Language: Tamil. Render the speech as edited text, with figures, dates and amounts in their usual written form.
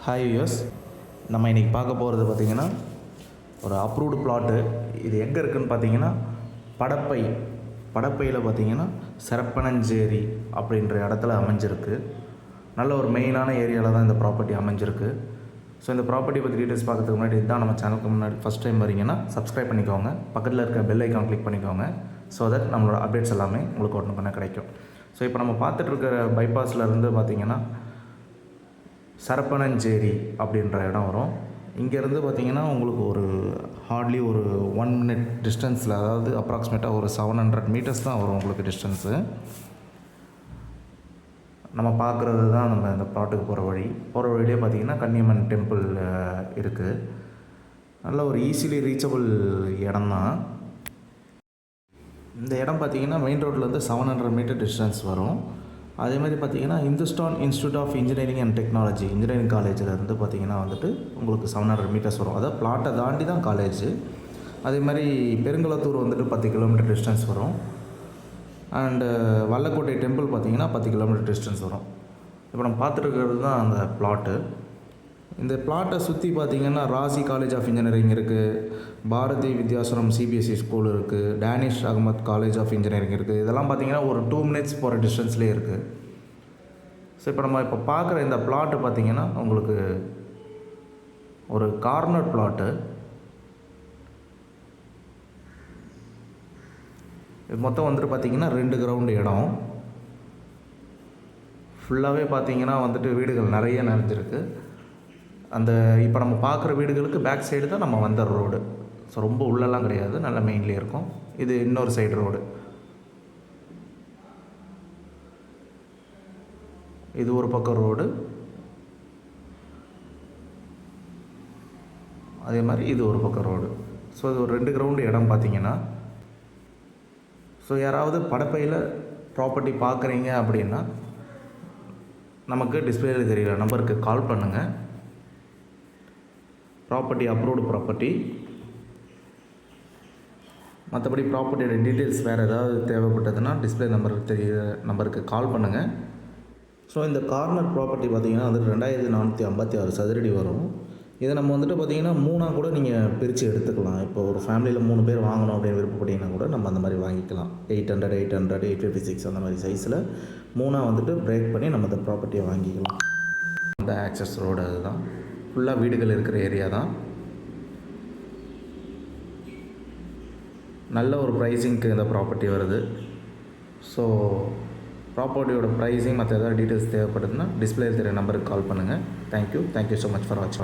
ஹாய் வியூவர்ஸ், நம்ம இன்றைக்கி பார்க்க போகிறது பார்த்திங்கன்னா ஒரு அப்ரூவ்டு பிளாட்டு. இது எங்கே இருக்குதுன்னு பார்த்தீங்கன்னா படப்பையில் பார்த்திங்கன்னா செரப்பனஞ்சேரி அப்படின்ற இடத்துல அமைஞ்சிருக்கு. நல்ல ஒரு மெயினான ஏரியாவில் தான் இந்த ப்ராப்பர்ட்டி அமைஞ்சிருக்கு. ஸோ இந்த ப்ராப்பர்ட்டி பற்றி டீட்டெயில்ஸ் பார்க்கறதுக்கு முன்னாடி இதுதான் நம்ம சேனலுக்கு முன்னாடி ஃபஸ்ட் டைம் வரீங்கன்னா சப்ஸ்கிரைப் பண்ணிக்கோங்க, பக்கத்தில் இருக்க பெல் ஐக்கான் கிளிக் பண்ணிக்கோங்க. ஸோ தட் நம்மளோட அப்டேட்ஸ் எல்லாமே உங்களுக்கு ஒன்று கிடைக்கும். ஸோ இப்போ நம்ம பார்த்துட்ருக்கிற பைபாஸ்லேருந்து பார்த்திங்கன்னா செரப்பனஞ்சேரி அப்படின்ற இடம் வரும். இங்கேருந்து பார்த்திங்கன்னா உங்களுக்கு ஒரு ஹார்ட்லி ஒரு 1 minute டிஸ்டன்ஸில், அதாவது அப்ராக்சிமேட்டாக ஒரு 700 மீட்டர்ஸ் தான் வரும் உங்களுக்கு டிஸ்டன்ஸு. நம்ம பார்க்குறது தான் நம்ம இந்த ப்ளாட்டுக்கு போகிற வழியிலே பார்த்திங்கன்னா கன்னியம்மன் டெம்பிள் இருக்குது. நல்ல ஒரு ஈஸிலி ரீச்சபிள் இடம் தான். இந்த இடம் பார்த்திங்கன்னா மெயின் ரோட்லேருந்து 700 மீட்டர் டிஸ்டன்ஸ் வரும். அதே மாதிரி பார்த்திங்கன்னா Hindustan institute of engineering and technology engineering காலேஜில் இருந்து பார்த்திங்கன்னா வந்துட்டு உங்களுக்கு 700 மீட்டர்ஸ் வரும். அதாவது பிளாட்டை தாண்டி தான் காலேஜ். அதே மாதிரி பெருங்குளத்தூர் வந்துட்டு 10 கிலோமீட்டர் டிஸ்டன்ஸ் வரும். அண்டு வல்லக்கோட்டை டெம்பிள் பார்த்திங்கன்னா 10 கிலோமீட்டர் டிஸ்டன்ஸ் வரும். இப்போ நம்ம பார்த்துருக்கிறது தான் அந்த பிளாட்டு. இந்த பிளாட்டை சுற்றி பார்த்திங்கன்னா ராசி காலேஜ் ஆஃப் இன்ஜினியரிங் இருக்குது, பாரதி வித்யாசரம் சிபிஎஸ்சி ஸ்கூல் இருக்குது, Danish Ahmed college of engineering இருக்குது. இதெல்லாம் பார்த்திங்கன்னா ஒரு 2 minutes போகிற டிஸ்டன்ஸ்லேயே இருக்குது. ஸோ இப்போ நம்ம பார்க்குற இந்த பிளாட்டு பார்த்திங்கன்னா உங்களுக்கு ஒரு கார்னர் பிளாட்டு. இது மொத்தம் வந்துட்டு பார்த்திங்கன்னா 2 கிரவுண்டு இடம். ஃபுல்லாகவே பார்த்திங்கன்னா வந்துட்டு வீடுகள் நிறைய நிறைஞ்சிருக்கு. அந்த இப்போ நம்ம பார்க்குற வீடுகளுக்கு பேக் சைடு தான் நம்ம வந்த ரோடு. ஸோ ரொம்ப உள்ளெல்லாம் கிடையாது, நல்ல மெயின்லேயே இருக்கும். இது இன்னொரு சைடு ரோடு. இது ஒரு பக்கம் ரோடு, அதே மாதிரி இது ஒரு பக்கம் ரோடு. ஸோ இது ஒரு 2 கிரவுண்டு இடம் பார்த்திங்கன்னா. ஸோ யாராவது படப்பையில் ப்ராப்பர்ட்டி பார்க்குறீங்க அப்படின்னா நமக்கு டிஸ்பிளேயில் தெரிகிற நம்பருக்கு கால் பண்ணுங்கள். Property approved property. மற்றபடி ப்ராப்பர்ட்டியோட டீட்டெயில்ஸ் வேறு ஏதாவது தேவைப்பட்டதுன்னா டிஸ்பிளே நம்பருக்கு கால் பண்ணுங்கள். ஸோ இந்த கார்னர் ப்ராப்பர்ட்டி பார்த்திங்கன்னா வந்து 2456 சதுரடி வரும். இதை நம்ம வந்துட்டு பார்த்திங்கன்னா 3ஆக கூட நீங்கள் பிரித்து எடுத்துக்கலாம். இப்போ ஒரு ஃபேமிலியில் 3 பேர் வாங்கணும் அப்படின்னு விருப்பப்பட்டீங்கன்னா கூட நம்ம அந்த மாதிரி வாங்கிக்கலாம். 800, 856 அந்த மாதிரி சைஸில் 3ஆக வந்துட்டு பிரேக் பண்ணி நம்ம இந்த ப்ராப்பர்ட்டியை வாங்கிக்கலாம். அந்த ஆக்சஸ் ரோடு அதுதான். ஃபுல்லாக வீடுகள் இருக்கிற ஏரியா தான். நல்ல ஒரு ப்ரைஸிங்க்கு இந்த ப்ராப்பர்ட்டி வருது. ஸோ ப்ராப்பர்ட்டியோட ப்ரைஸிங் மற்ற ஏதாவது டீட்டெயில்ஸ் தேவைப்படுதுன்னா டிஸ்பிளே தெரிய நம்பருக்கு கால் பண்ணுங்கள். தேங்க்யூ ஸோ மச் ஃபார் வாட்சிங்.